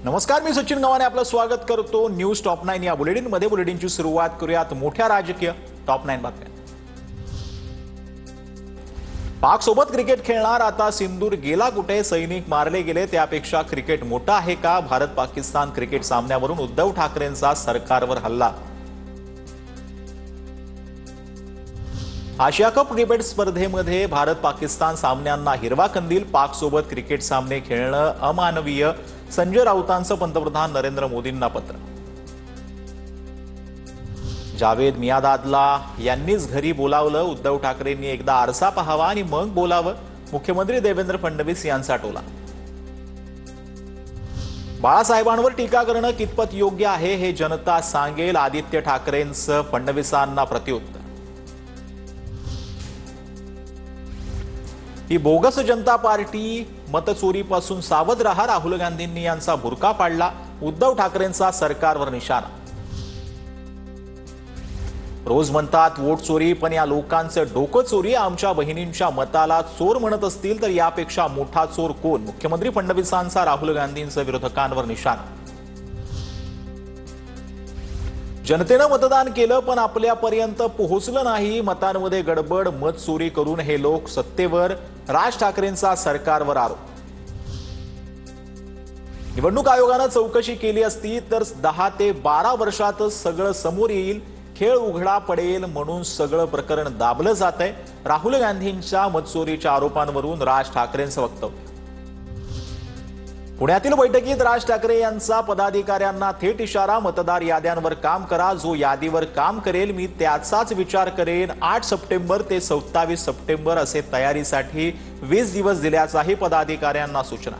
नमस्कार, मी सचिन गव्हाणे आपलं स्वागत करतो न्यूज टॉप 9 या बुलेटिनमध्ये। बुलेटिनची सुरुवात करूयात मोठ्या राजकीय टॉप 9 बातम्या। पाक सोबत क्रिकेट खेळणार आता सिंदूर गेला कुठे, सैनिक मारले गेले त्यापेक्षा क्रिकेट मोठा आहे का? भारत पाकिस्तान क्रिकेट सामन्यावरून उद्धव ठाकरेंचा सरकारवर हल्ला। आशिया कप क्रिकेट स्पर्धेमध्ये भारत पाकिस्तान सामन्यांना हिरवा कंदील, पाक सोबत क्रिकेट सामने खेळणं अमानवीय, संजय राऊतांचं पंतप्रधान नरेंद्र मोदींना पत्र। जावेद मियादादला यांनीच घरी बोलावलं, उद्धव ठाकरेंनी एकदा आरसा पाहावा आणि मग बोलावं, मुख्यमंत्री देवेंद्र फडणवीस यांचा टोला। बाळासाहेबांवर टीका करणं कितपत योग्य आहे हे जनता सांगेल, आदित्य ठाकरेंचं फडणवीसांना प्रत्युत्तर। ही बोगस जनता पार्टी, मतचोरीपासून सावध रहा, राहुल गांधींनी यांचा बुरका पाडला, उद्धव ठाकरेंचा सरकारवर निशाणा। रोज म्हणतात वोट चोरी, पण या लोकांचं डोकं चोरी, आमच्या बहिणींच्या मताला चोर म्हणत असतील तर यापेक्षा मोठा चोर कोण? मुख्यमंत्री फडणवीसांचा राहुल गांधींचं विरोधकांवर निशाणा। जनतेनं मतदान केलं पण आपल्यापर्यंत पोहोचलं नाही, मतांमध्ये गडबड, मत चोरी करून हे लोक सत्तेवर, राज ठाकरेंचा सरकारवर आरोप। निवडणूक आयोगानं चौकशी केली असती तर 10 ते 12 वर्षातच सगळं समोर येईल, खेळ उघडा पडेल म्हणून सगळं प्रकरण दाबलं जातंय, राहुल गांधींच्या मतचोरीच्या आरोपांवरून राज ठाकरेंचं वक्तव्य। पुण्यातील बैठकीत राज ठाकरे यांचा पदाधिकाऱ्यांना थेट इशारा, मतदार याद्यांवर काम करा, जो यादीवर काम करेल मी त्याचाच विचार करेन। 8 सप्टेंबर ते 27 सप्टेंबर असे तयारीसाठी 20 दिवस दिल्याचाही पदाधिकाऱ्यांना सूचना।